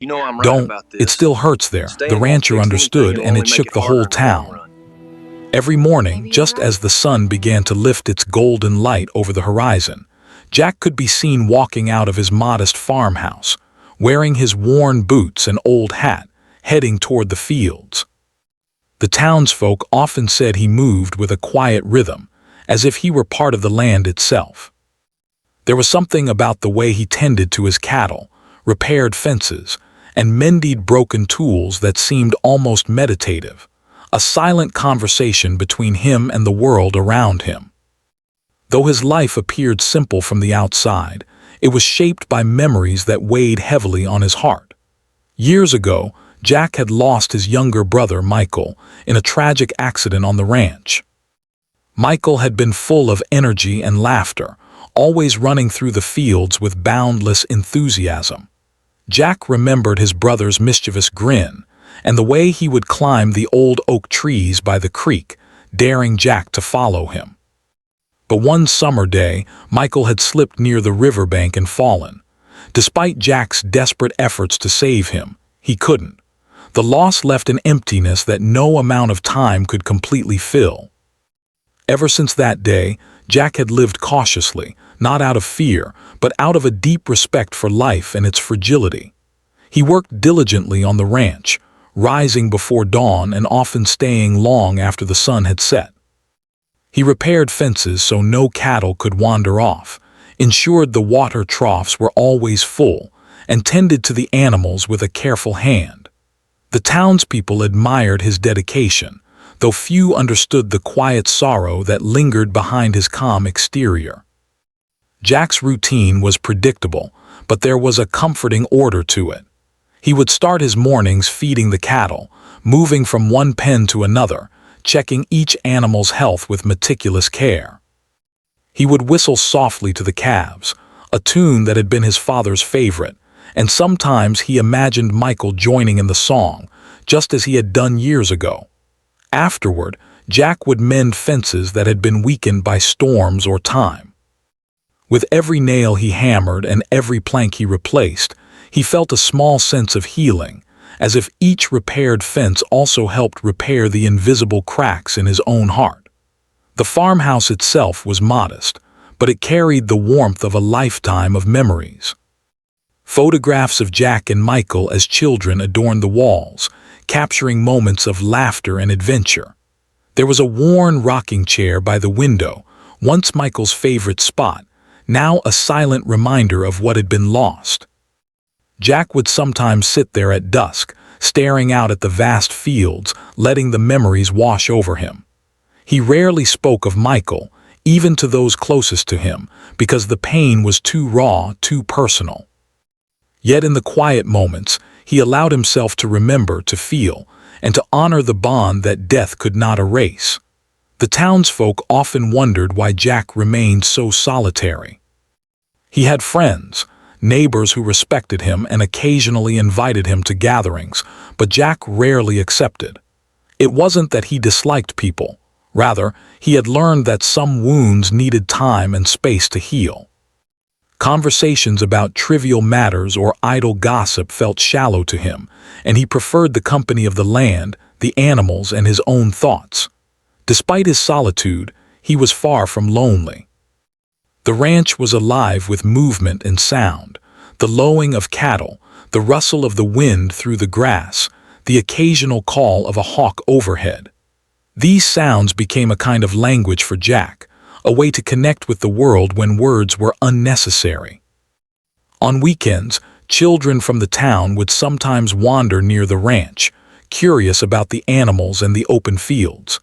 You know I'm right Don't, about it this. still hurts there, the Staying won't rancher fix anything, understood, it'll and only it make shook it the harder whole in the long town. run. Every morning, Maybe you're just right. as the sun began to lift its golden light over the horizon, Jack could be seen walking out of his modest farmhouse, wearing his worn boots and old hat, heading toward the fields. The townsfolk often said he moved with a quiet rhythm, as if he were part of the land itself. There was something about the way he tended to his cattle, repaired fences, and mended broken tools that seemed almost meditative, a silent conversation between him and the world around him. Though his life appeared simple from the outside, it was shaped by memories that weighed heavily on his heart. Years ago, Jack had lost his younger brother, Michael, in a tragic accident on the ranch. Michael had been full of energy and laughter, always running through the fields with boundless enthusiasm. Jack remembered his brother's mischievous grin and the way he would climb the old oak trees by the creek, daring Jack to follow him. But one summer day, Michael had slipped near the riverbank and fallen. Despite Jack's desperate efforts to save him, he couldn't. The loss left an emptiness that no amount of time could completely fill. Ever since that day, Jack had lived cautiously, not out of fear, but out of a deep respect for life and its fragility. He worked diligently on the ranch, rising before dawn and often staying long after the sun had set. He repaired fences so no cattle could wander off, ensured the water troughs were always full, and tended to the animals with a careful hand. The townspeople admired his dedication, though few understood the quiet sorrow that lingered behind his calm exterior. Jack's routine was predictable, but there was a comforting order to it. He would start his mornings feeding the cattle, moving from one pen to another, checking each animal's health with meticulous care. He would whistle softly to the calves, a tune that had been his father's favorite, and sometimes he imagined Michael joining in the song, just as he had done years ago. Afterward, Jack would mend fences that had been weakened by storms or time. With every nail he hammered and every plank he replaced, he felt a small sense of healing, as if each repaired fence also helped repair the invisible cracks in his own heart. The farmhouse itself was modest, but it carried the warmth of a lifetime of memories. Photographs of Jack and Michael as children adorned the walls, capturing moments of laughter and adventure. There was a worn rocking chair by the window, once Michael's favorite spot, now a silent reminder of what had been lost. Jack would sometimes sit there at dusk, staring out at the vast fields, letting the memories wash over him. He rarely spoke of Michael, even to those closest to him, because the pain was too raw, too personal. Yet in the quiet moments, he allowed himself to remember, to feel, and to honor the bond that death could not erase. The townsfolk often wondered why Jack remained so solitary. He had friends, neighbors who respected him and occasionally invited him to gatherings, but Jack rarely accepted. It wasn't that he disliked people. Rather, he had learned that some wounds needed time and space to heal. Conversations about trivial matters or idle gossip felt shallow to him, and he preferred the company of the land, the animals, and his own thoughts. Despite his solitude, he was far from lonely. The ranch was alive with movement and sound, the lowing of cattle, the rustle of the wind through the grass, the occasional call of a hawk overhead. These sounds became a kind of language for Jack, a way to connect with the world when words were unnecessary. On weekends, children from the town would sometimes wander near the ranch, curious about the animals and the open fields.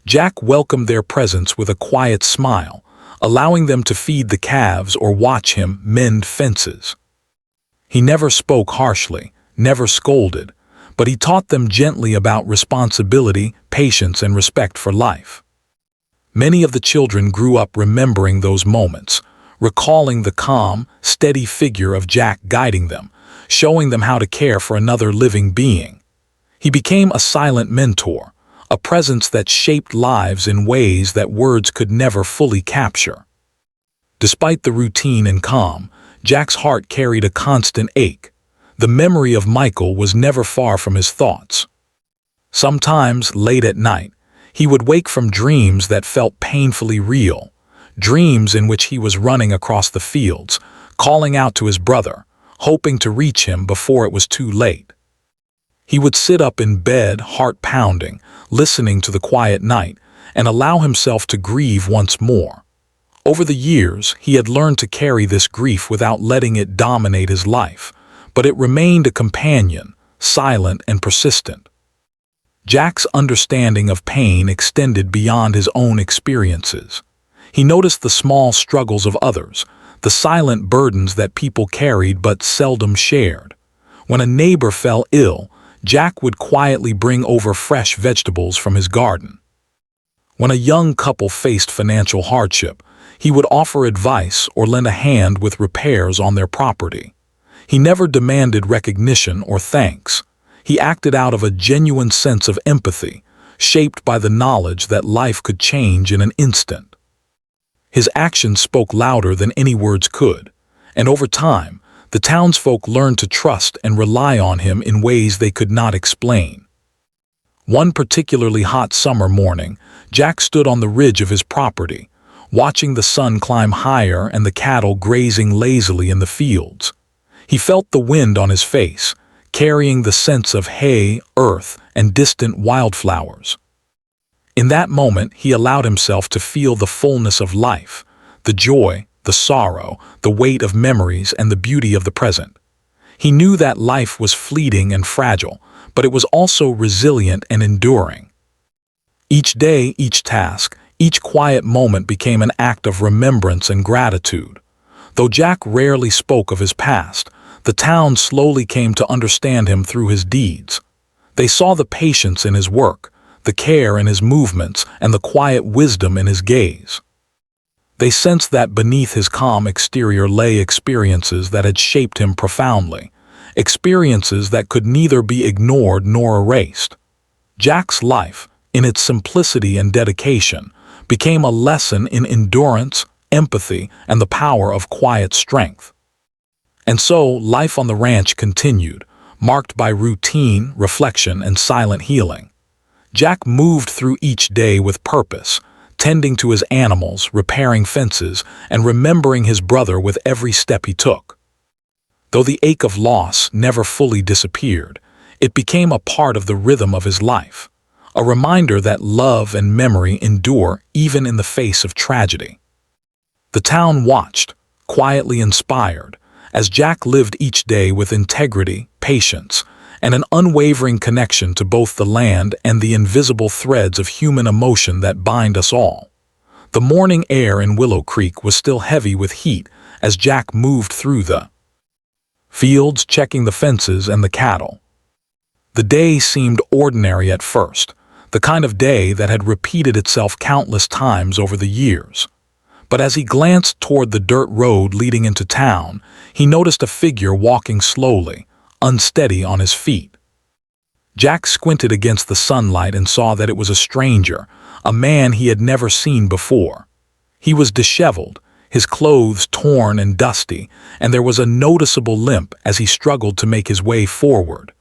Jack welcomed their presence with a quiet smile, allowing them to feed the calves or watch him mend fences. He never spoke harshly, never scolded, but he taught them gently about responsibility, patience, and respect for life. Many of the children grew up remembering those moments, recalling the calm, steady figure of Jack guiding them, showing them how to care for another living being. He became a silent mentor, a presence that shaped lives in ways that words could never fully capture. Despite the routine and calm, Jack's heart carried a constant ache. The memory of Michael was never far from his thoughts. Sometimes, late at night, he would wake from dreams that felt painfully real, dreams in which he was running across the fields, calling out to his brother, hoping to reach him before it was too late. He would sit up in bed, heart pounding, listening to the quiet night, and allow himself to grieve once more. Over the years, he had learned to carry this grief without letting it dominate his life, but it remained a companion, silent and persistent. Jack's understanding of pain extended beyond his own experiences. He noticed the small struggles of others, the silent burdens that people carried but seldom shared. When a neighbor fell ill, Jack would quietly bring over fresh vegetables from his garden. When a young couple faced financial hardship, he would offer advice or lend a hand with repairs on their property. He never demanded recognition or thanks. He acted out of a genuine sense of empathy, shaped by the knowledge that life could change in an instant. His actions spoke louder than any words could, and over time, the townsfolk learned to trust and rely on him in ways they could not explain. One particularly hot summer morning, Jack stood on the ridge of his property, watching the sun climb higher and the cattle grazing lazily in the fields. He felt the wind on his face, carrying the scents of hay, earth, and distant wildflowers. In that moment, he allowed himself to feel the fullness of life, the joy, the sorrow, the weight of memories, and the beauty of the present. He knew that life was fleeting and fragile, but it was also resilient and enduring. Each day, each task, each quiet moment became an act of remembrance and gratitude. Though Jack rarely spoke of his past, the town slowly came to understand him through his deeds. They saw the patience in his work, the care in his movements, and the quiet wisdom in his gaze. They sensed that beneath his calm exterior lay experiences that had shaped him profoundly, experiences that could neither be ignored nor erased. Jack's life, in its simplicity and dedication, became a lesson in endurance, empathy, and the power of quiet strength. And so, life on the ranch continued, marked by routine, reflection, and silent healing. Jack moved through each day with purpose, tending to his animals, repairing fences, and remembering his brother with every step he took. Though the ache of loss never fully disappeared, it became a part of the rhythm of his life, a reminder that love and memory endure even in the face of tragedy. The town watched, quietly inspired, as Jack lived each day with integrity, patience, and an unwavering connection to both the land and the invisible threads of human emotion that bind us all. The morning air in Willow Creek was still heavy with heat as Jack moved through the fields, checking the fences and the cattle. The day seemed ordinary at first, the kind of day that had repeated itself countless times over the years. But as he glanced toward the dirt road leading into town, he noticed a figure walking slowly, unsteady on his feet. Jack squinted against the sunlight and saw that it was a stranger, a man he had never seen before. He was disheveled, his clothes torn and dusty, and there was a noticeable limp as he struggled to make his way forward.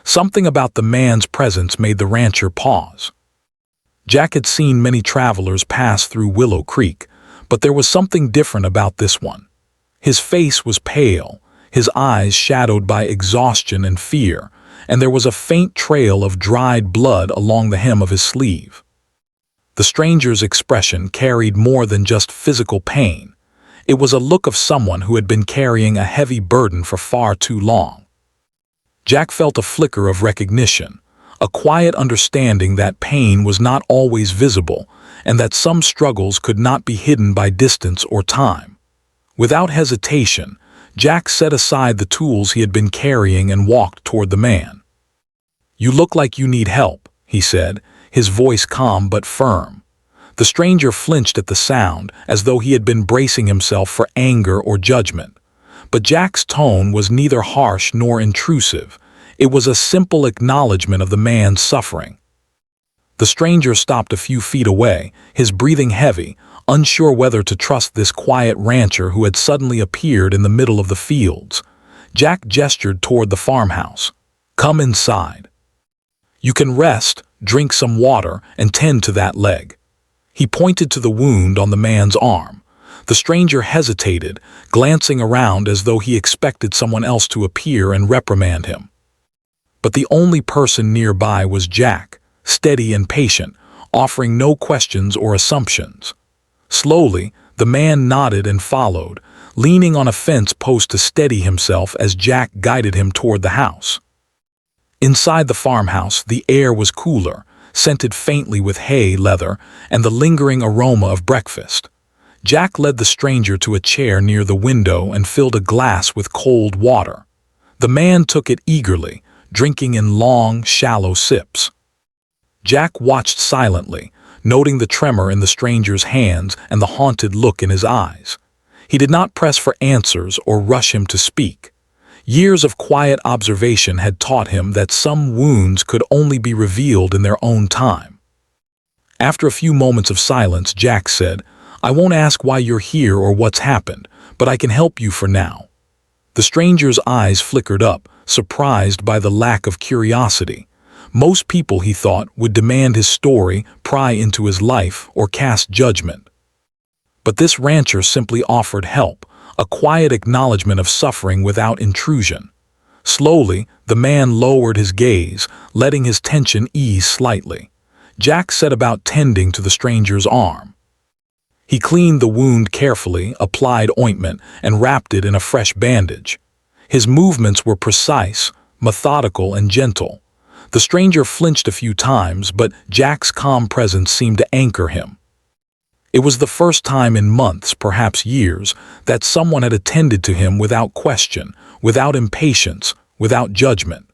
Something about the man's presence made the rancher pause. Jack had seen many travelers pass through Willow Creek, but there was something different about this one. His face was pale, his eyes shadowed by exhaustion and fear, and there was a faint trail of dried blood along the hem of his sleeve. The stranger's expression carried more than just physical pain. It was a look of someone who had been carrying a heavy burden for far too long. Jack felt a flicker of recognition, a quiet understanding that pain was not always visible and that some struggles could not be hidden by distance or time. Without hesitation, Jack set aside the tools he had been carrying and walked toward the man. "You look like you need help," he said, his voice calm but firm. The stranger flinched at the sound, as though he had been bracing himself for anger or judgment. But Jack's tone was neither harsh nor intrusive. It was a simple acknowledgement of the man's suffering. The stranger stopped a few feet away, his breathing heavy, unsure whether to trust this quiet rancher who had suddenly appeared in the middle of the fields. Jack gestured toward the farmhouse. "Come inside. You can rest, drink some water, and tend to that leg." He pointed to the wound on the man's arm. The stranger hesitated, glancing around as though he expected someone else to appear and reprimand him. But the only person nearby was Jack, steady and patient, offering no questions or assumptions. Slowly, the man nodded and followed, leaning on a fence post to steady himself as Jack guided him toward the house. Inside the farmhouse, the air was cooler, scented faintly with hay, leather, and the lingering aroma of breakfast. Jack led the stranger to a chair near the window and filled a glass with cold water. The man took it eagerly, drinking in long, shallow sips. Jack watched silently, noting the tremor in the stranger's hands and the haunted look in his eyes. He did not press for answers or rush him to speak. Years of quiet observation had taught him that some wounds could only be revealed in their own time. After a few moments of silence, Jack said, "I won't ask why you're here or what's happened, but I can help you for now." The stranger's eyes flickered up, surprised by the lack of curiosity. Most people, he thought, would demand his story, pry into his life, or cast judgment. But this rancher simply offered help, a quiet acknowledgement of suffering without intrusion. Slowly, the man lowered his gaze, letting his tension ease slightly. Jack set about tending to the stranger's arm. He cleaned the wound carefully, applied ointment, and wrapped it in a fresh bandage. His movements were precise, methodical, and gentle. The stranger flinched a few times, but Jack's calm presence seemed to anchor him. It was the first time in months, perhaps years, that someone had attended to him without question, without impatience, without judgment.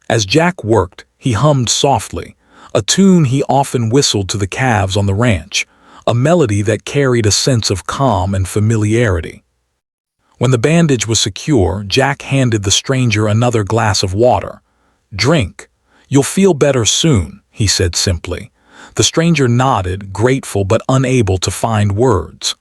As Jack worked, he hummed softly, a tune he often whistled to the calves on the ranch, a melody that carried a sense of calm and familiarity. When the bandage was secure, Jack handed the stranger another glass of water. "Drink. You'll feel better soon," he said simply. The stranger nodded, grateful but unable to find words.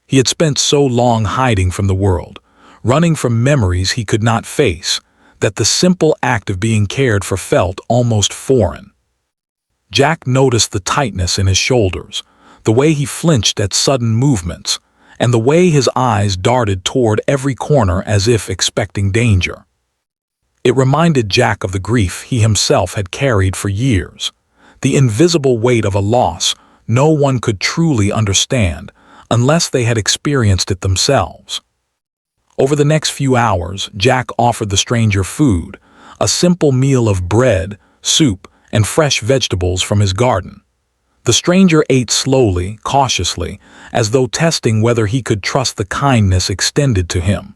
He had spent so long hiding from the world, running from memories he could not face, that the simple act of being cared for felt almost foreign. Jack noticed the tightness in his shoulders, the way he flinched at sudden movements, and the way his eyes darted toward every corner as if expecting danger. It reminded Jack of the grief he himself had carried for years, the invisible weight of a loss no one could truly understand unless they had experienced it themselves. Over the next few hours, Jack offered the stranger food, a simple meal of bread, soup, and fresh vegetables from his garden. The stranger ate slowly, cautiously, as though testing whether he could trust the kindness extended to him.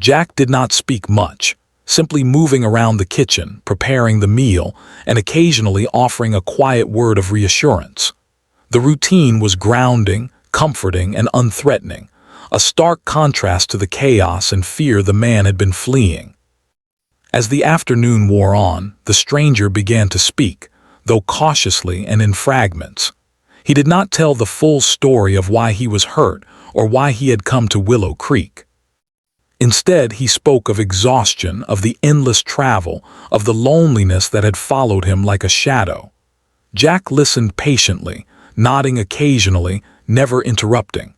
Jack did not speak much, simply moving around the kitchen, preparing the meal, and occasionally offering a quiet word of reassurance. The routine was grounding, comforting, and unthreatening, a stark contrast to the chaos and fear the man had been fleeing. As the afternoon wore on, the stranger began to speak, though cautiously and in fragments. He did not tell the full story of why he was hurt or why he had come to Willow Creek. Instead, he spoke of exhaustion, of the endless travel, of the loneliness that had followed him like a shadow. Jack listened patiently, nodding occasionally, never interrupting.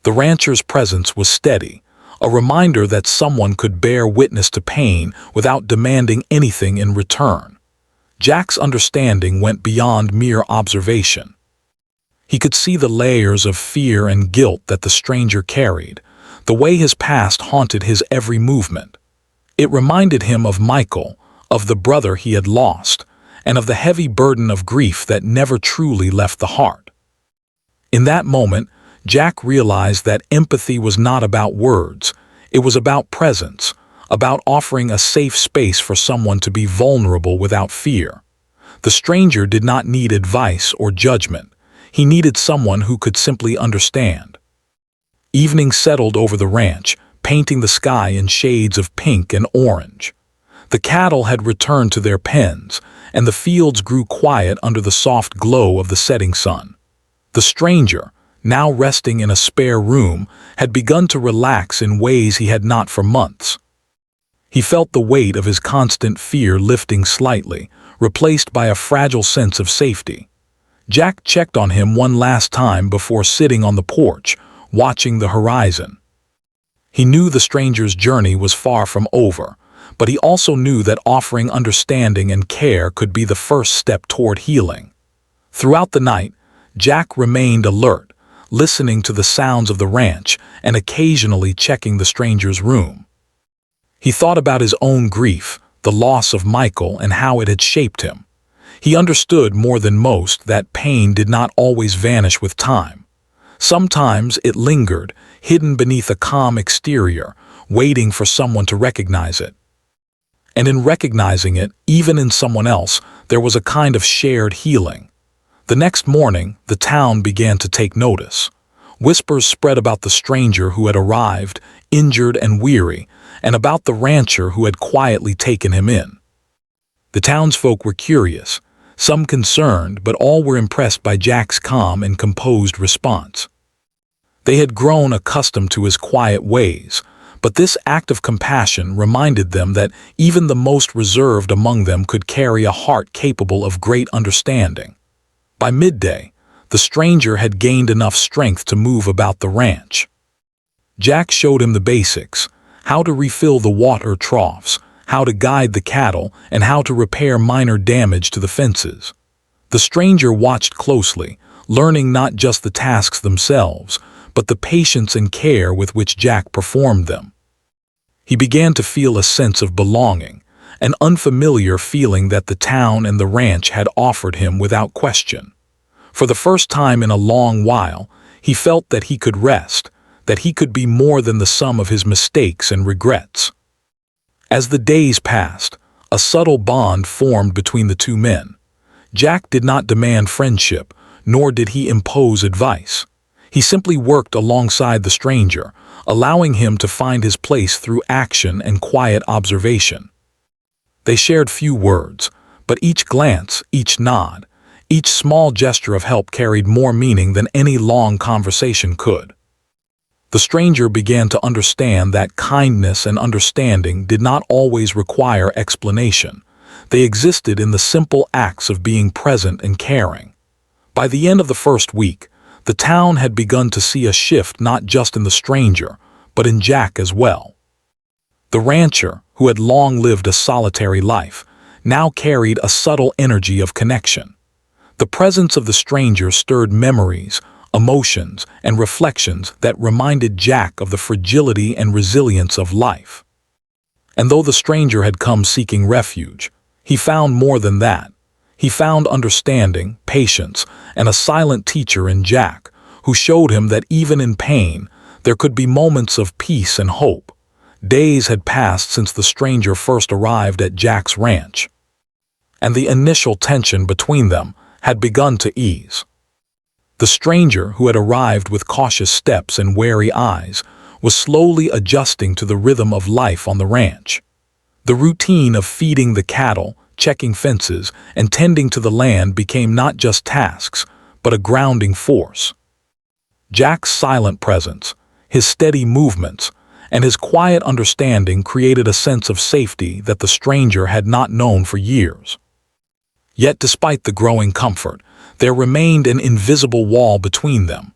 The rancher's presence was steady, a reminder that someone could bear witness to pain without demanding anything in return. Jack's understanding went beyond mere observation. He could see the layers of fear and guilt that the stranger carried, the way his past haunted his every movement. It reminded him of Michael, of the brother he had lost, and of the heavy burden of grief that never truly left the heart. In that moment, Jack realized that empathy was not about words, it was about presence, about offering a safe space for someone to be vulnerable without fear. The stranger did not need advice or judgment, he needed someone who could simply understand. Evening settled over the ranch, painting the sky in shades of pink and orange. The cattle had returned to their pens, and the fields grew quiet under the soft glow of the setting sun. The stranger, now resting in a spare room, had begun to relax in ways he had not for months. He felt the weight of his constant fear lifting slightly, replaced by a fragile sense of safety. Jack checked on him one last time before sitting on the porch, watching the horizon. He knew the stranger's journey was far from over, but he also knew that offering understanding and care could be the first step toward healing. Throughout the night, Jack remained alert, listening to the sounds of the ranch and occasionally checking the stranger's room. He thought about his own grief, the loss of Michael, and how it had shaped him. He understood more than most that pain did not always vanish with time. Sometimes it lingered, hidden beneath a calm exterior, waiting for someone to recognize it. And in recognizing it, even in someone else, there was a kind of shared healing. The next morning, the town began to take notice. Whispers spread about the stranger who had arrived, injured and weary, and about the rancher who had quietly taken him in. The townsfolk were curious, some concerned, but all were impressed by Jack's calm and composed response. They had grown accustomed to his quiet ways, but this act of compassion reminded them that even the most reserved among them could carry a heart capable of great understanding. By midday, the stranger had gained enough strength to move about the ranch. Jack showed him the basics: how to refill the water troughs, how to guide the cattle, and how to repair minor damage to the fences. The stranger watched closely, learning not just the tasks themselves, but the patience and care with which Jack performed them. He began to feel a sense of belonging, an unfamiliar feeling that the town and the ranch had offered him without question. For the first time in a long while, he felt that he could rest, that he could be more than the sum of his mistakes and regrets. As the days passed, a subtle bond formed between the two men. Jack did not demand friendship, nor did he impose advice. He simply worked alongside the stranger, allowing him to find his place through action and quiet observation. They shared few words, but each glance, each nod, each small gesture of help carried more meaning than any long conversation could. The stranger began to understand that kindness and understanding did not always require explanation. They existed in the simple acts of being present and caring. By the end of the first week, the town had begun to see a shift not just in the stranger, but in Jack as well. The rancher, who had long lived a solitary life, now carried a subtle energy of connection. The presence of the stranger stirred memories, emotions, and reflections that reminded Jack of the fragility and resilience of life. And though the stranger had come seeking refuge, he found more than that. He found understanding, patience, and a silent teacher in Jack, who showed him that even in pain, there could be moments of peace and hope. Days had passed since the stranger first arrived at Jack's ranch, and the initial tension between them had begun to ease. The stranger, who had arrived with cautious steps and wary eyes, was slowly adjusting to the rhythm of life on the ranch. The routine of feeding the cattle, checking fences, and tending to the land became not just tasks, but a grounding force. Jack's silent presence, his steady movements, and his quiet understanding created a sense of safety that the stranger had not known for years. Yet despite the growing comfort, there remained an invisible wall between them,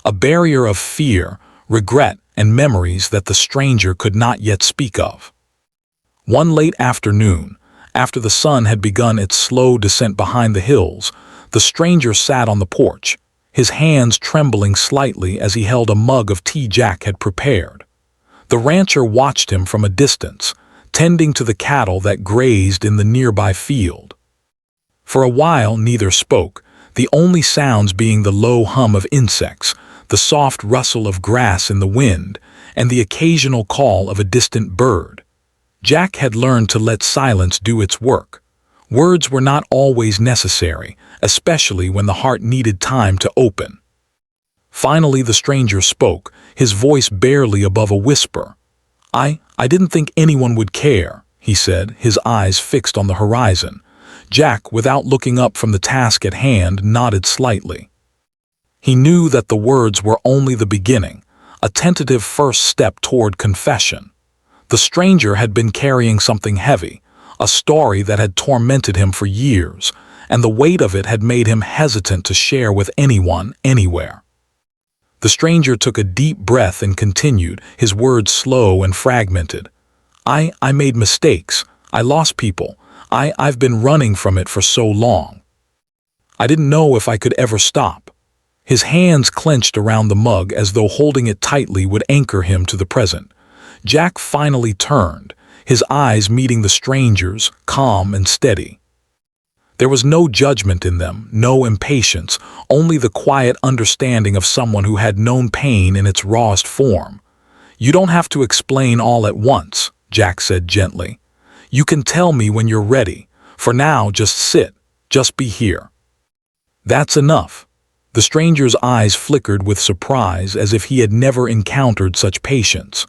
a barrier of fear, regret, and memories that the stranger could not yet speak of. One late afternoon, after the sun had begun its slow descent behind the hills, the stranger sat on the porch, his hands trembling slightly as he held a mug of tea Jack had prepared. The rancher watched him from a distance, tending to the cattle that grazed in the nearby field. For a while neither spoke, the only sounds being the low hum of insects, the soft rustle of grass in the wind, and the occasional call of a distant bird. Jack had learned to let silence do its work. Words were not always necessary, especially when the heart needed time to open. Finally the stranger spoke, his voice barely above a whisper. I didn't think anyone would care," he said, his eyes fixed on the horizon. Jack, without looking up from the task at hand, nodded slightly. He knew that the words were only the beginning, a tentative first step toward confession. The stranger had been carrying something heavy, a story that had tormented him for years, and the weight of it had made him hesitant to share with anyone, anywhere. The stranger took a deep breath and continued, his words slow and fragmented. I made mistakes. I lost people. I've been running from it for so long. I didn't know if I could ever stop. His hands clenched around the mug as though holding it tightly would anchor him to the present. Jack finally turned, his eyes meeting the stranger's, calm and steady. There was no judgment in them, no impatience, only the quiet understanding of someone who had known pain in its rawest form. "You don't have to explain all at once," Jack said gently. "You can tell me when you're ready. For now, just sit. Just be here." "That's enough." The stranger's eyes flickered with surprise as if he had never encountered such patience.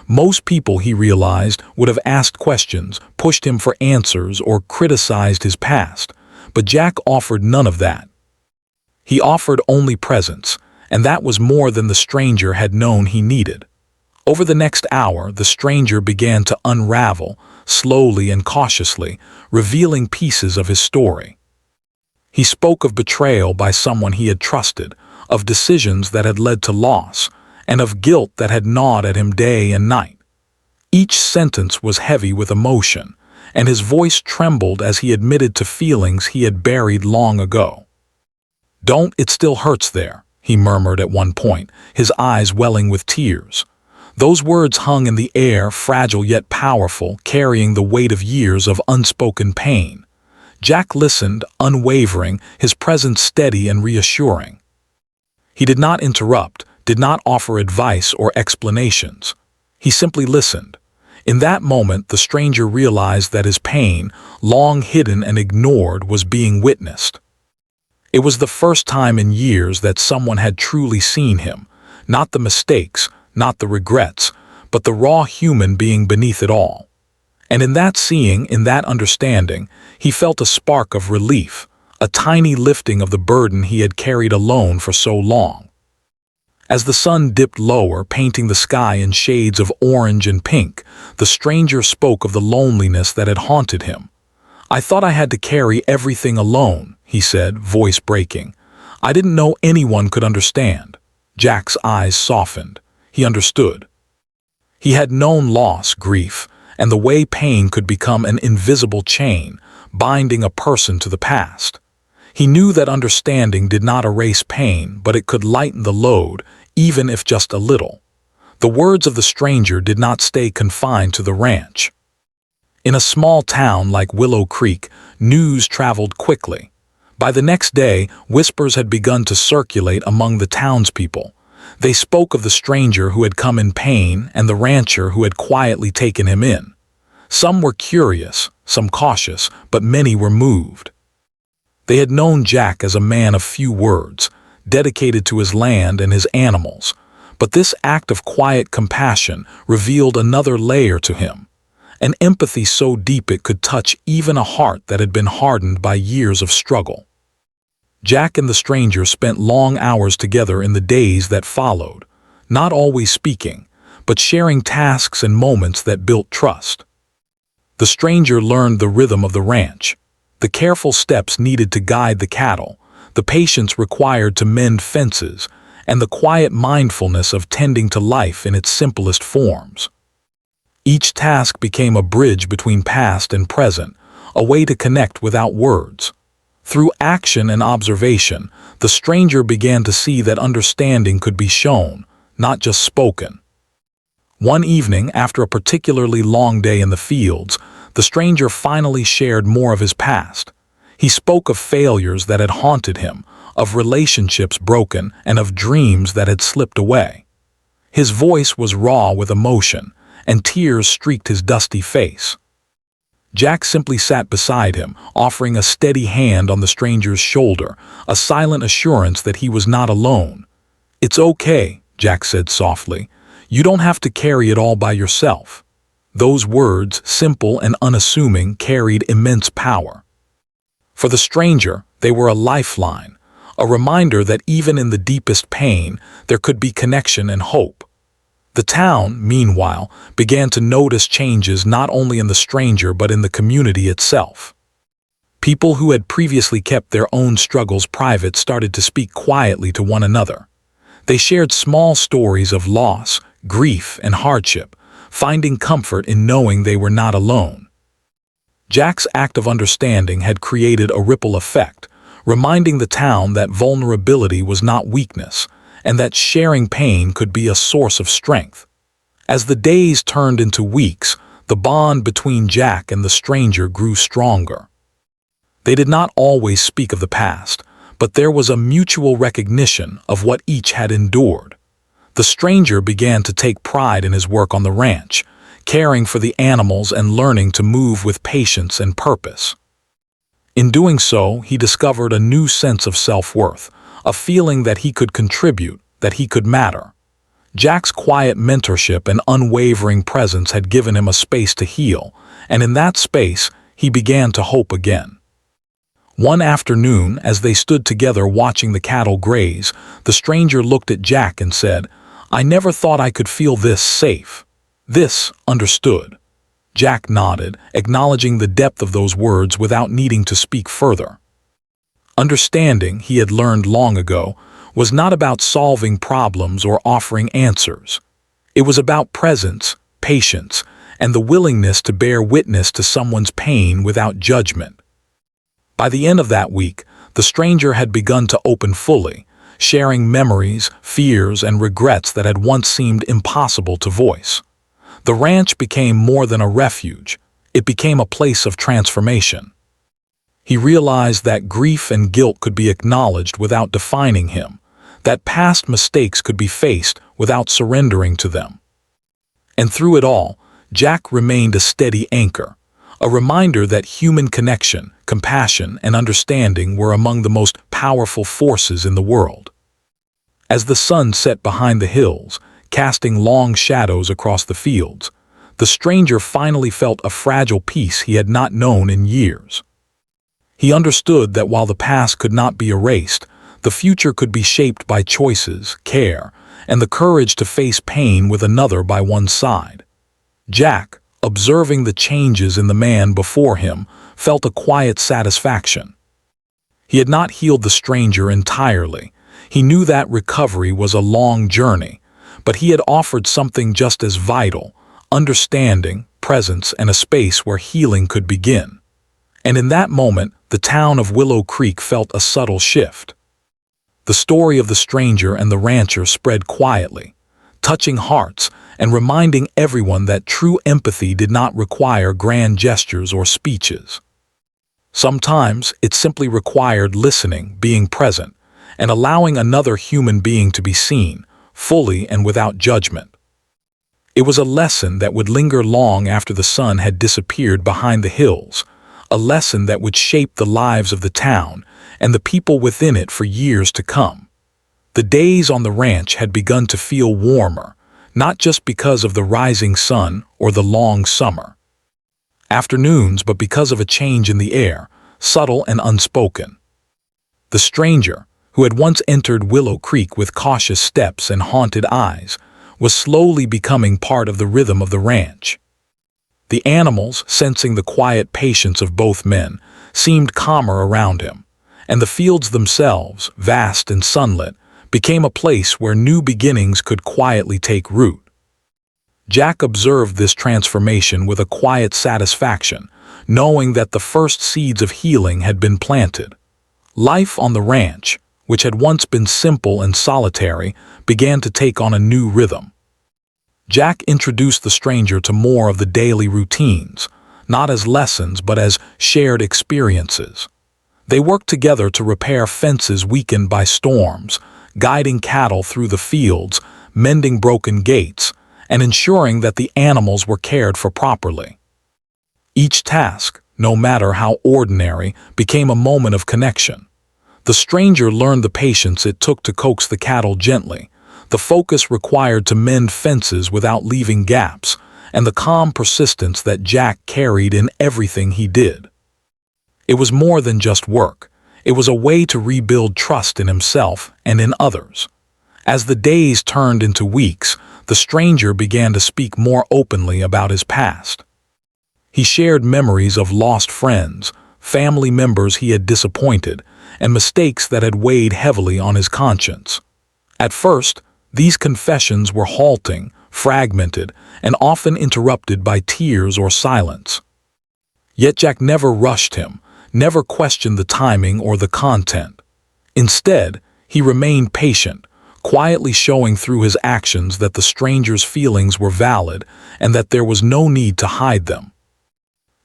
Most people, he realized, would have asked questions, pushed him for answers, or criticized his past. But Jack offered none of that. He offered only presence, and that was more than the stranger had known he needed. Over the next hour, the stranger began to unravel, slowly and cautiously, revealing pieces of his story. He spoke of betrayal by someone he had trusted, of decisions that had led to loss, and of guilt that had gnawed at him day and night. Each sentence was heavy with emotion, and his voice trembled as he admitted to feelings he had buried long ago. It still hurts there," he murmured at one point, his eyes welling with tears. Those words hung in the air, fragile yet powerful, carrying the weight of years of unspoken pain. Jack listened, unwavering, his presence steady and reassuring. He did not interrupt, did not offer advice or explanations. He simply listened. In that moment, the stranger realized that his pain, long hidden and ignored, was being witnessed. It was the first time in years that someone had truly seen him, not the mistakes, not the regrets, but the raw human being beneath it all. And in that seeing, in that understanding, he felt a spark of relief, a tiny lifting of the burden he had carried alone for so long. As the sun dipped lower, painting the sky in shades of orange and pink, the stranger spoke of the loneliness that had haunted him. "I thought I had to carry everything alone," he said, voice breaking. "I didn't know anyone could understand." Jack's eyes softened. He understood. He had known loss, grief, and the way pain could become an invisible chain, binding a person to the past. He knew that understanding did not erase pain, but it could lighten the load, even if just a little. The words of the stranger did not stay confined to the ranch. In a small town like Willow Creek, news traveled quickly. By the next day, whispers had begun to circulate among the townspeople. They spoke of the stranger who had come in pain and the rancher who had quietly taken him in. Some were curious, some cautious, but many were moved. They had known Jack as a man of few words, dedicated to his land and his animals, but this act of quiet compassion revealed another layer to him, an empathy so deep it could touch even a heart that had been hardened by years of struggle. Jack and the stranger spent long hours together in the days that followed, not always speaking, but sharing tasks and moments that built trust. The stranger learned the rhythm of the ranch, the careful steps needed to guide the cattle, the patience required to mend fences, and the quiet mindfulness of tending to life in its simplest forms. Each task became a bridge between past and present, a way to connect without words. Through action and observation, the stranger began to see that understanding could be shown, not just spoken. One evening, after a particularly long day in the fields, the stranger finally shared more of his past. He spoke of failures that had haunted him, of relationships broken, and of dreams that had slipped away. His voice was raw with emotion, and tears streaked his dusty face. Jack simply sat beside him, offering a steady hand on the stranger's shoulder, a silent assurance that he was not alone. "It's okay," Jack said softly. "You don't have to carry it all by yourself." Those words, simple and unassuming, carried immense power. For the stranger, they were a lifeline, a reminder that even in the deepest pain, there could be connection and hope. The town, meanwhile, began to notice changes not only in the stranger but in the community itself. People who had previously kept their own struggles private started to speak quietly to one another. They shared small stories of loss, grief, and hardship, finding comfort in knowing they were not alone. Jack's act of understanding had created a ripple effect, reminding the town that vulnerability was not weakness, and that sharing pain could be a source of strength. As the days turned into weeks, the bond between Jack and the stranger grew stronger. They did not always speak of the past, but there was a mutual recognition of what each had endured. The stranger began to take pride in his work on the ranch, caring for the animals and learning to move with patience and purpose. In doing so, he discovered a new sense of self-worth, a feeling that he could contribute, that he could matter. Jack's quiet mentorship and unwavering presence had given him a space to heal, and in that space, he began to hope again. One afternoon, as they stood together watching the cattle graze, the stranger looked at Jack and said, "I never thought I could feel this safe. This understood." Jack nodded, acknowledging the depth of those words without needing to speak further. Understanding, he had learned long ago, was not about solving problems or offering answers. It was about presence, patience, and the willingness to bear witness to someone's pain without judgment. By the end of that week, the stranger had begun to open fully, sharing memories, fears, and regrets that had once seemed impossible to voice. The ranch became more than a refuge. It became a place of transformation. He realized that grief and guilt could be acknowledged without defining him, that past mistakes could be faced without surrendering to them. And through it all, Jack remained a steady anchor, a reminder that human connection, compassion, and understanding were among the most powerful forces in the world. As the sun set behind the hills, casting long shadows across the fields, the stranger finally felt a fragile peace he had not known in years. He understood that while the past could not be erased, the future could be shaped by choices, care, and the courage to face pain with another by one's side. Jack, observing the changes in the man before him, felt a quiet satisfaction. He had not healed the stranger entirely. He knew that recovery was a long journey, but he had offered something just as vital: understanding, presence, and a space where healing could begin. And in that moment, the town of Willow Creek felt a subtle shift. The story of the stranger and the rancher spread quietly, touching hearts and reminding everyone that true empathy did not require grand gestures or speeches. Sometimes it simply required listening, being present, and allowing another human being to be seen, fully and without judgment. It was a lesson that would linger long after the sun had disappeared behind the hills, a lesson that would shape the lives of the town and the people within it for years to come. The days on the ranch had begun to feel warmer, not just because of the rising sun or the long summer afternoons, but because of a change in the air, subtle and unspoken. The stranger, who had once entered Willow Creek with cautious steps and haunted eyes, was slowly becoming part of the rhythm of the ranch. The animals, sensing the quiet patience of both men, seemed calmer around him, and the fields themselves, vast and sunlit, became a place where new beginnings could quietly take root. Jack observed this transformation with a quiet satisfaction, knowing that the first seeds of healing had been planted. Life on the ranch, which had once been simple and solitary, began to take on a new rhythm. Jack introduced the stranger to more of the daily routines, not as lessons but as shared experiences. They worked together to repair fences weakened by storms, guiding cattle through the fields, mending broken gates, and ensuring that the animals were cared for properly. Each task, no matter how ordinary, became a moment of connection. The stranger learned the patience it took to coax the cattle gently, the focus required to mend fences without leaving gaps, and the calm persistence that Jack carried in everything he did. It was more than just work. It was a way to rebuild trust in himself and in others. As the days turned into weeks, the stranger began to speak more openly about his past. He shared memories of lost friends, family members he had disappointed, and mistakes that had weighed heavily on his conscience. At first, these confessions were halting, fragmented, and often interrupted by tears or silence. Yet Jack never rushed him, never questioned the timing or the content. Instead, he remained patient, quietly showing through his actions that the stranger's feelings were valid and that there was no need to hide them.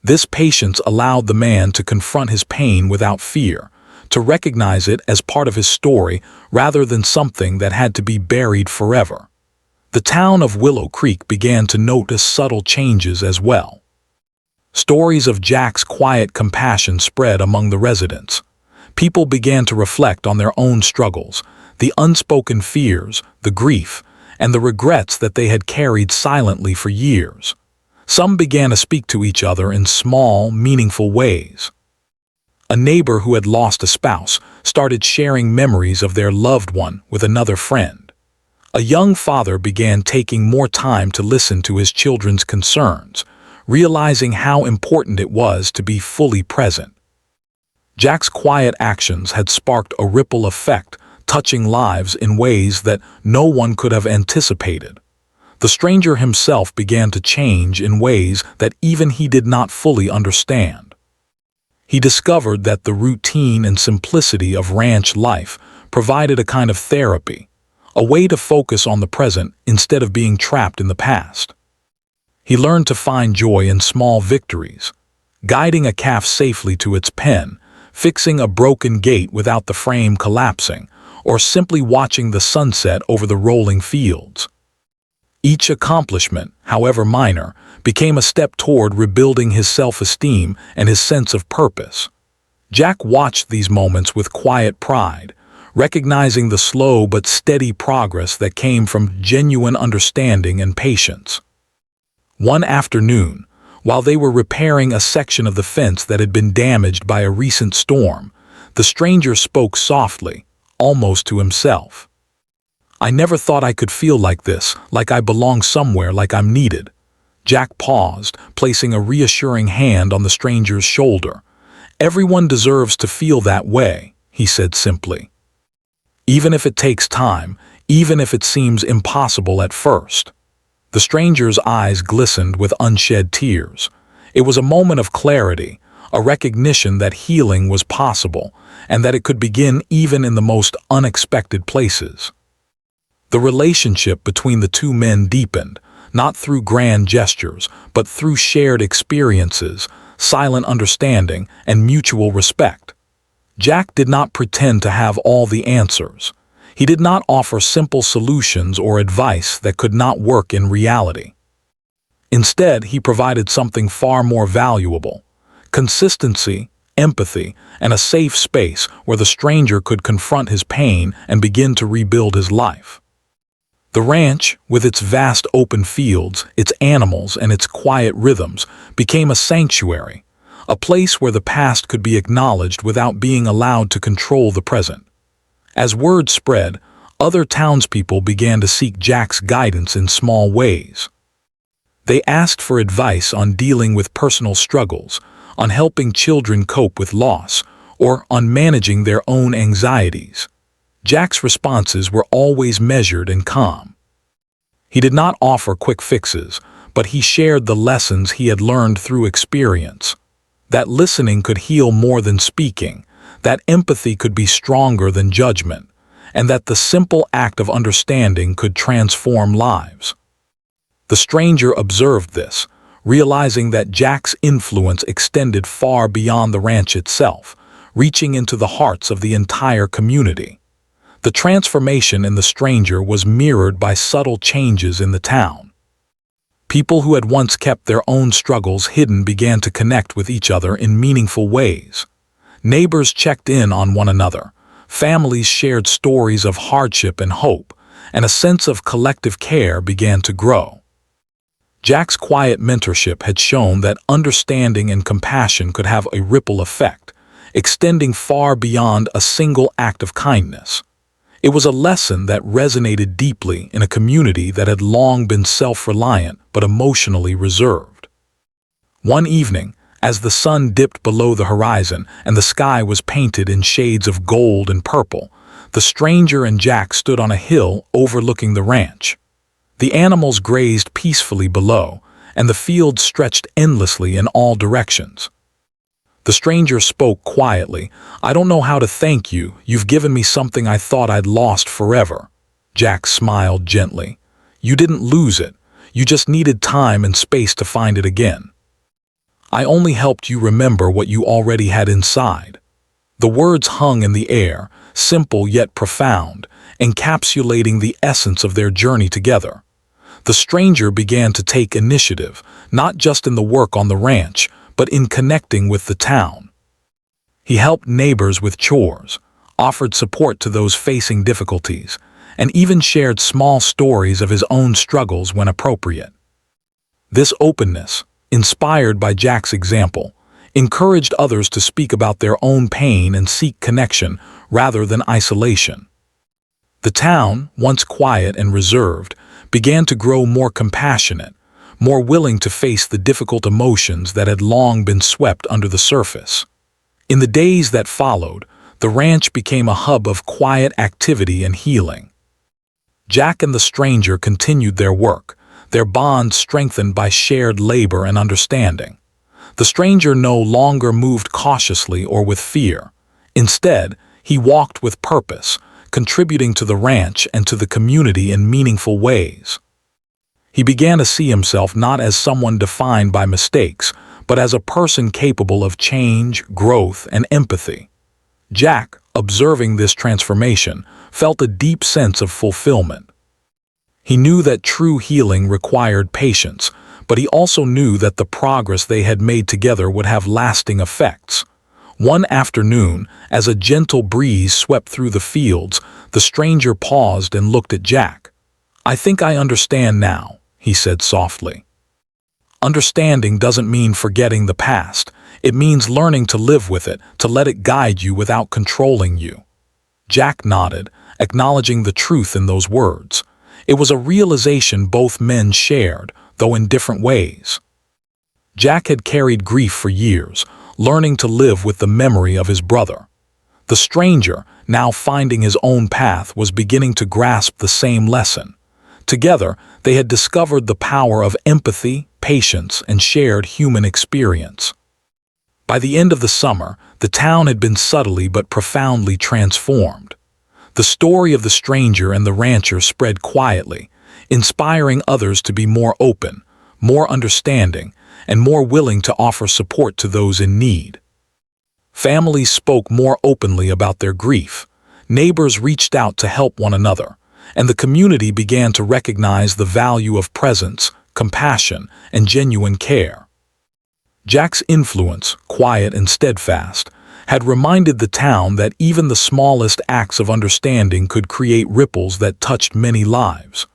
This patience allowed the man to confront his pain without fear, to recognize it as part of his story rather than something that had to be buried forever. The town of Willow Creek began to notice subtle changes as well. Stories of Jack's quiet compassion spread among the residents. People began to reflect on their own struggles, the unspoken fears, the grief, and the regrets that they had carried silently for years. Some began to speak to each other in small, meaningful ways. A neighbor who had lost a spouse started sharing memories of their loved one with another friend. A young father began taking more time to listen to his children's concerns, realizing how important it was to be fully present. Jack's quiet actions had sparked a ripple effect, touching lives in ways that no one could have anticipated. The stranger himself began to change in ways that even he did not fully understand. He discovered that the routine and simplicity of ranch life provided a kind of therapy, a way to focus on the present instead of being trapped in the past. He learned to find joy in small victories, guiding a calf safely to its pen, fixing a broken gate without the frame collapsing, or simply watching the sunset over the rolling fields. Each accomplishment, however minor, became a step toward rebuilding his self-esteem and his sense of purpose. Jack watched these moments with quiet pride, recognizing the slow but steady progress that came from genuine understanding and patience. One afternoon, while they were repairing a section of the fence that had been damaged by a recent storm, the stranger spoke softly, almost to himself. "I never thought I could feel like this, like I belong somewhere, like I'm needed." Jack paused, placing a reassuring hand on the stranger's shoulder. "Everyone deserves to feel that way," he said simply. "Even if it takes time, even if it seems impossible at first." The stranger's eyes glistened with unshed tears. It was a moment of clarity, a recognition that healing was possible, and that it could begin even in the most unexpected places. The relationship between the two men deepened, not through grand gestures, but through shared experiences, silent understanding, and mutual respect. Jack did not pretend to have all the answers. He did not offer simple solutions or advice that could not work in reality. Instead, he provided something far more valuable: consistency, empathy, and a safe space where the stranger could confront his pain and begin to rebuild his life. The ranch, with its vast open fields, its animals, and its quiet rhythms, became a sanctuary, a place where the past could be acknowledged without being allowed to control the present. As word spread, other townspeople began to seek Jack's guidance in small ways. They asked for advice on dealing with personal struggles, on helping children cope with loss, or on managing their own anxieties. Jack's responses were always measured and calm. He did not offer quick fixes, but he shared the lessons he had learned through experience. That listening could heal more than speaking, that empathy could be stronger than judgment, and that the simple act of understanding could transform lives. The stranger observed this, realizing that Jack's influence extended far beyond the ranch itself, reaching into the hearts of the entire community. The transformation in the stranger was mirrored by subtle changes in the town. People who had once kept their own struggles hidden began to connect with each other in meaningful ways. Neighbors checked in on one another, families shared stories of hardship and hope, and a sense of collective care began to grow. Jack's quiet mentorship had shown that understanding and compassion could have a ripple effect, extending far beyond a single act of kindness. It was a lesson that resonated deeply in a community that had long been self-reliant but emotionally reserved. One evening, as the sun dipped below the horizon and the sky was painted in shades of gold and purple, the stranger and Jack stood on a hill overlooking the ranch. The animals grazed peacefully below, and the fields stretched endlessly in all directions. The stranger spoke quietly. "I don't know how to thank you. You've given me something I thought I'd lost forever." Jack smiled gently. "You didn't lose it. You just needed time and space to find it again. I only helped you remember what you already had inside." The words hung in the air, simple yet profound, encapsulating the essence of their journey together. The stranger began to take initiative, not just in the work on the ranch, but in connecting with the town. He helped neighbors with chores, offered support to those facing difficulties, and even shared small stories of his own struggles when appropriate. This openness, inspired by Jack's example, encouraged others to speak about their own pain and seek connection rather than isolation. The town, once quiet and reserved, began to grow more compassionate, more willing to face the difficult emotions that had long been swept under the surface. In the days that followed, the ranch became a hub of quiet activity and healing. Jack and the stranger continued their work, their bond strengthened by shared labor and understanding. The stranger no longer moved cautiously or with fear. Instead, he walked with purpose, contributing to the ranch and to the community in meaningful ways. He began to see himself not as someone defined by mistakes, but as a person capable of change, growth, and empathy. Jack, observing this transformation, felt a deep sense of fulfillment. He knew that true healing required patience, but he also knew that the progress they had made together would have lasting effects. One afternoon, as a gentle breeze swept through the fields, the stranger paused and looked at Jack. "I think I understand now," he said softly. "Understanding doesn't mean forgetting the past. It means learning to live with it, to let it guide you without controlling you." Jack nodded, acknowledging the truth in those words. It was a realization both men shared, though in different ways. Jack had carried grief for years, learning to live with the memory of his brother. The stranger, now finding his own path, was beginning to grasp the same lesson. Together, they had discovered the power of empathy, patience, and shared human experience. By the end of the summer, the town had been subtly but profoundly transformed. The story of the stranger and the rancher spread quietly, inspiring others to be more open, more understanding, and more willing to offer support to those in need. Families spoke more openly about their grief, neighbors reached out to help one another, and the community began to recognize the value of presence, compassion, and genuine care. Jack's influence, quiet and steadfast, had reminded the town that even the smallest acts of understanding could create ripples that touched many lives.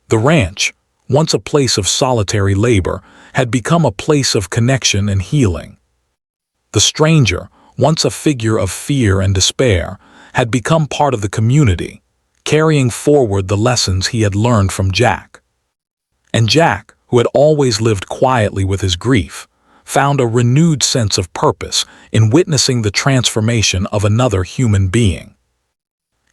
The ranch, once a place of solitary labor, had become a place of connection and healing. The stranger, once a figure of fear and despair, had become part of the community, carrying forward the lessons he had learned from Jack. And Jack, who had always lived quietly with his grief, found a renewed sense of purpose in witnessing the transformation of another human being.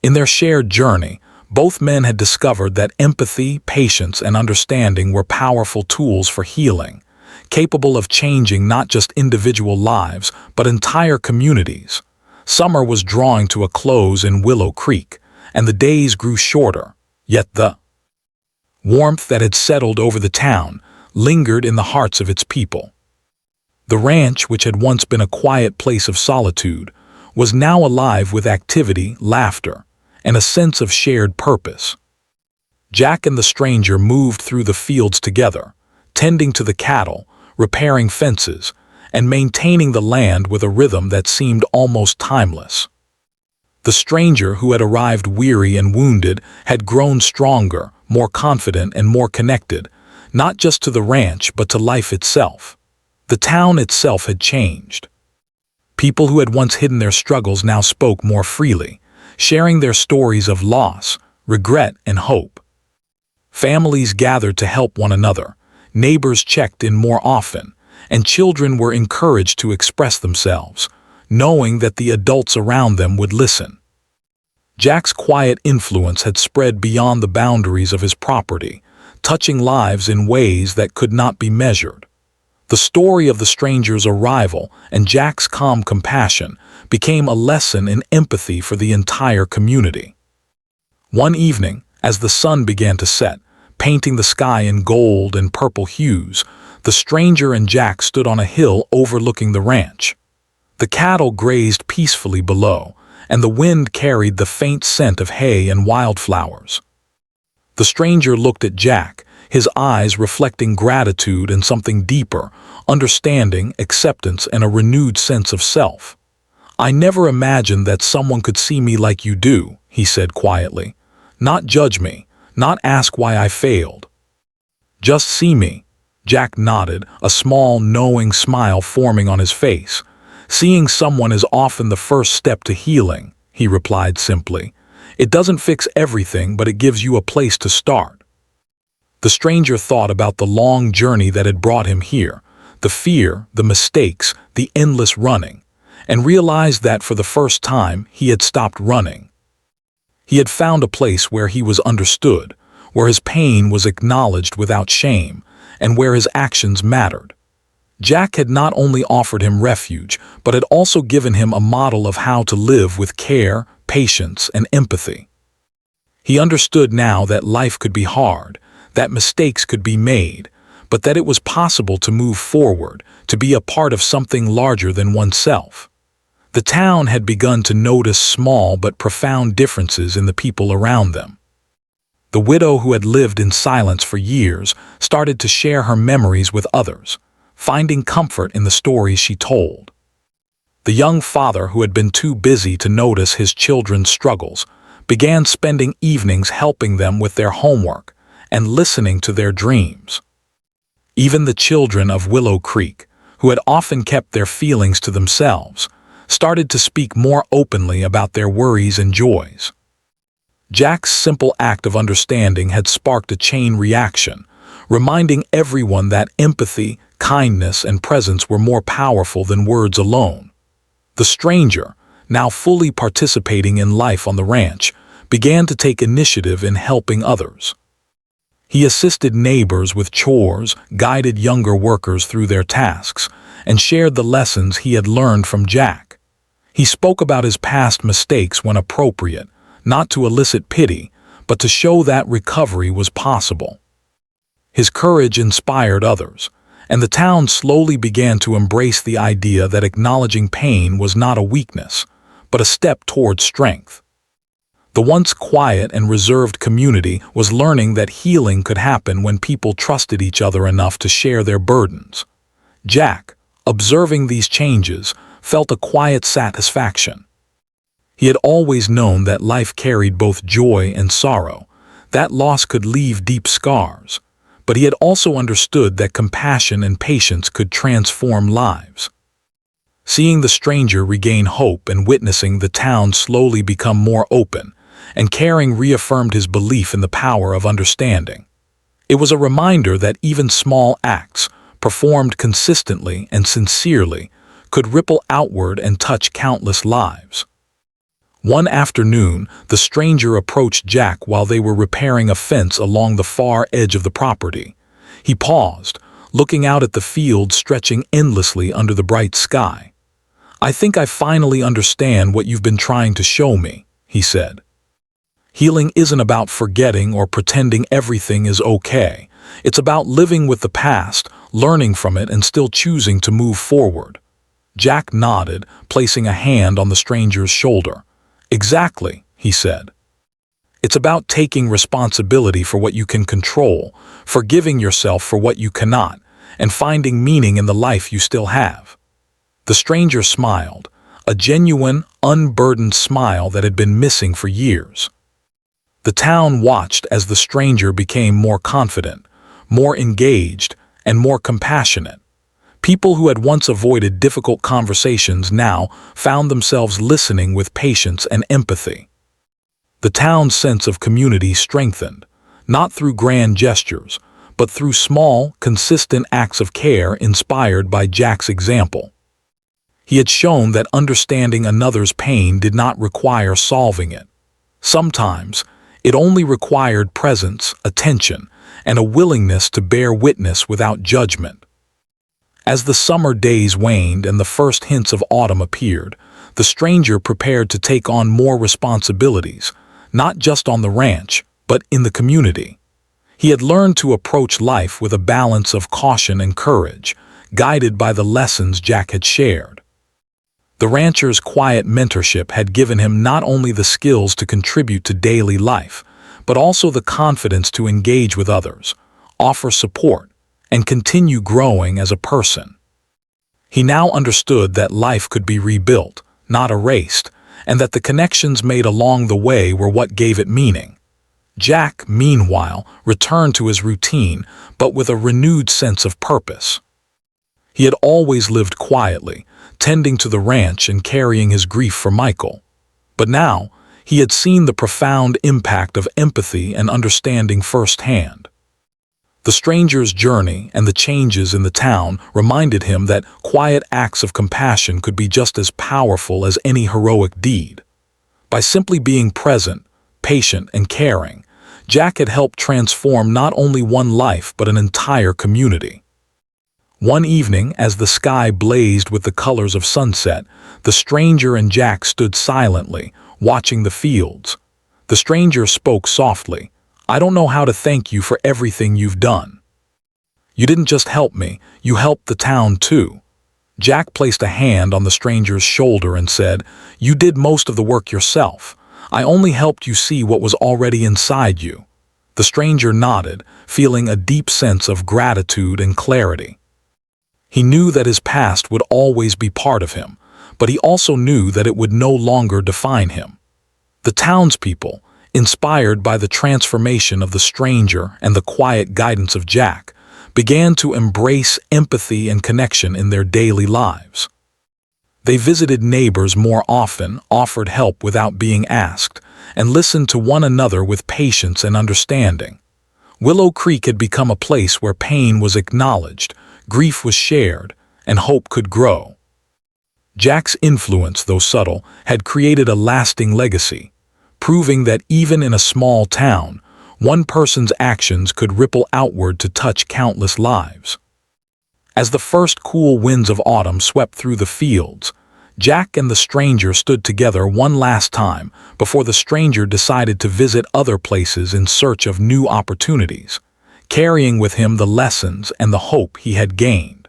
In their shared journey, both men had discovered that empathy, patience, and understanding were powerful tools for healing, capable of changing not just individual lives, but entire communities. Summer was drawing to a close in Willow Creek, and the days grew shorter, yet the warmth that had settled over the town lingered in the hearts of its people. The ranch, which had once been a quiet place of solitude, was now alive with activity, laughter, and a sense of shared purpose. Jack and the stranger moved through the fields together, tending to the cattle, repairing fences, and maintaining the land with a rhythm that seemed almost timeless. The stranger, who had arrived weary and wounded, had grown stronger, more confident, and more connected, not just to the ranch but to life itself. The town itself had changed. People who had once hidden their struggles now spoke more freely, sharing their stories of loss, regret, and hope. Families gathered to help one another, neighbors checked in more often, and children were encouraged to express themselves, knowing that the adults around them would listen. Jack's quiet influence had spread beyond the boundaries of his property, touching lives in ways that could not be measured. The story of the stranger's arrival and Jack's calm compassion became a lesson in empathy for the entire community. One evening, as the sun began to set, painting the sky in gold and purple hues, the stranger and Jack stood on a hill overlooking the ranch. The cattle grazed peacefully below, and the wind carried the faint scent of hay and wildflowers. The stranger looked at Jack, his eyes reflecting gratitude and something deeper, understanding, acceptance, and a renewed sense of self. "I never imagined that someone could see me like you do," he said quietly. "Not judge me, not ask why I failed. Just see me." Jack nodded, a small, knowing smile forming on his face. "Seeing someone is often the first step to healing," he replied simply. "It doesn't fix everything, but it gives you a place to start." The stranger thought about the long journey that had brought him here, the fear, the mistakes, the endless running, and realized that for the first time he had stopped running. He had found a place where he was understood, where his pain was acknowledged without shame, and where his actions mattered. Jack had not only offered him refuge, but had also given him a model of how to live with care, patience, and empathy. He understood now that life could be hard, that mistakes could be made, but that it was possible to move forward, to be a part of something larger than oneself. The town had begun to notice small but profound differences in the people around them. The widow who had lived in silence for years started to share her memories with others, finding comfort in the stories she told. The young father, who had been too busy to notice his children's struggles, began spending evenings helping them with their homework and listening to their dreams. Even the children of Willow Creek, who had often kept their feelings to themselves, started to speak more openly about their worries and joys. Jack's simple act of understanding had sparked a chain reaction, reminding everyone that empathy, kindness, and presence were more powerful than words alone. The stranger, now fully participating in life on the ranch, began to take initiative in helping others. He assisted neighbors with chores, guided younger workers through their tasks, and shared the lessons he had learned from Jack. He spoke about his past mistakes when appropriate, not to elicit pity, but to show that recovery was possible. His courage inspired others, and the town slowly began to embrace the idea that acknowledging pain was not a weakness, but a step toward strength. The once quiet and reserved community was learning that healing could happen when people trusted each other enough to share their burdens. Jack, observing these changes, felt a quiet satisfaction. He had always known that life carried both joy and sorrow, that loss could leave deep scars, but he had also understood that compassion and patience could transform lives. Seeing the stranger regain hope and witnessing the town slowly become more open and caring reaffirmed his belief in the power of understanding. It was a reminder that even small acts, performed consistently and sincerely, could ripple outward and touch countless lives. One afternoon, the stranger approached Jack while they were repairing a fence along the far edge of the property. He paused, looking out at the field stretching endlessly under the bright sky. "I think I finally understand what you've been trying to show me," he said. "Healing isn't about forgetting or pretending everything is okay. It's about living with the past, learning from it, and still choosing to move forward." Jack nodded, placing a hand on the stranger's shoulder. "Exactly," he said. "It's about taking responsibility for what you can control, forgiving yourself for what you cannot, and finding meaning in the life you still have." The stranger smiled, a genuine, unburdened smile that had been missing for years. The town watched as the stranger became more confident, more engaged, and more compassionate. People who had once avoided difficult conversations now found themselves listening with patience and empathy. The town's sense of community strengthened, not through grand gestures, but through small, consistent acts of care inspired by Jack's example. He had shown that understanding another's pain did not require solving it. Sometimes, it only required presence, attention, and a willingness to bear witness without judgment. As the summer days waned and the first hints of autumn appeared, the stranger prepared to take on more responsibilities, not just on the ranch, but in the community. He had learned to approach life with a balance of caution and courage, guided by the lessons Jack had shared. The rancher's quiet mentorship had given him not only the skills to contribute to daily life, but also the confidence to engage with others, offer support, and continue growing as a person. He now understood that life could be rebuilt, not erased, and that the connections made along the way were what gave it meaning. Jack, meanwhile, returned to his routine, but with a renewed sense of purpose. He had always lived quietly, tending to the ranch and carrying his grief for Michael. But now, he had seen the profound impact of empathy and understanding firsthand. The stranger's journey and the changes in the town reminded him that quiet acts of compassion could be just as powerful as any heroic deed. By simply being present, patient, and caring, Jack had helped transform not only one life but an entire community. One evening, as the sky blazed with the colors of sunset, the stranger and Jack stood silently, watching the fields. The stranger spoke softly. "I don't know how to thank you for everything you've done. You didn't just help me, you helped the town too." Jack placed a hand on the stranger's shoulder and said, "You did most of the work yourself. I only helped you see what was already inside you." The stranger nodded, feeling a deep sense of gratitude and clarity. He knew that his past would always be part of him, but he also knew that it would no longer define him. The townspeople, inspired by the transformation of the stranger and the quiet guidance of Jack, began to embrace empathy and connection in their daily lives. They visited neighbors more often, offered help without being asked, and listened to one another with patience and understanding. Willow Creek had become a place where pain was acknowledged, grief was shared, and hope could grow. Jack's influence, though subtle, had created a lasting legacy, proving that even in a small town, one person's actions could ripple outward to touch countless lives. As the first cool winds of autumn swept through the fields, Jack and the stranger stood together one last time before the stranger decided to visit other places in search of new opportunities, carrying with him the lessons and the hope he had gained.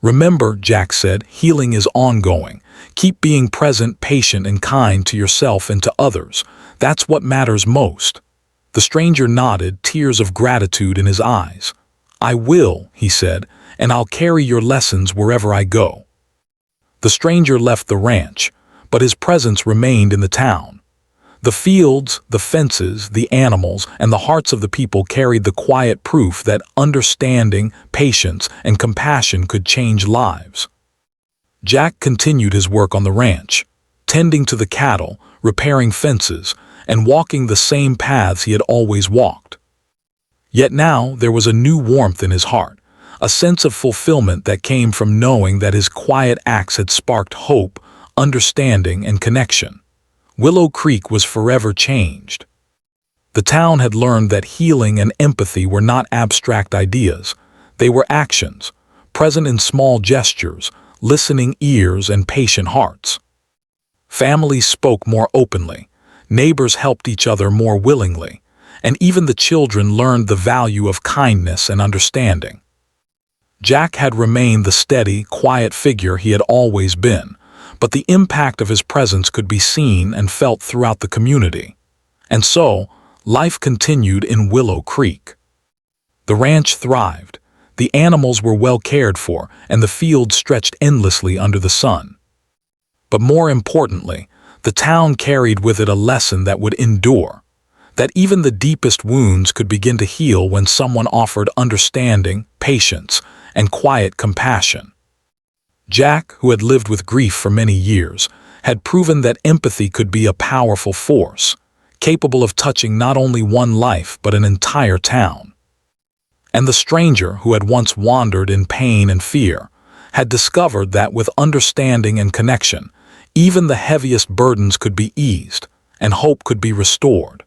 "Remember," Jack said, "healing is ongoing. Keep being present, patient, and kind to yourself and to others. That's what matters most." The stranger nodded, tears of gratitude in his eyes. "I will," he said, "and I'll carry your lessons wherever I go." The stranger left the ranch, but his presence remained in the town. The fields, the fences, the animals, and the hearts of the people carried the quiet proof that understanding, patience, and compassion could change lives. Jack continued his work on the ranch, tending to the cattle, repairing fences, and walking the same paths he had always walked. Yet now there was a new warmth in his heart, a sense of fulfillment that came from knowing that his quiet acts had sparked hope, understanding, and connection. Willow Creek was forever changed. The town had learned that healing and empathy were not abstract ideas. They were actions, present in small gestures, listening ears, and patient hearts. Families spoke more openly, neighbors helped each other more willingly, and even the children learned the value of kindness and understanding. Jack had remained the steady, quiet figure he had always been, but the impact of his presence could be seen and felt throughout the community. And so, life continued in Willow Creek. The ranch thrived, the animals were well cared for, and the fields stretched endlessly under the sun. But more importantly, the town carried with it a lesson that would endure, that even the deepest wounds could begin to heal when someone offered understanding, patience, and quiet compassion. Jack, who had lived with grief for many years, had proven that empathy could be a powerful force, capable of touching not only one life but an entire town. And the stranger, who had once wandered in pain and fear, had discovered that with understanding and connection, even the heaviest burdens could be eased, and hope could be restored.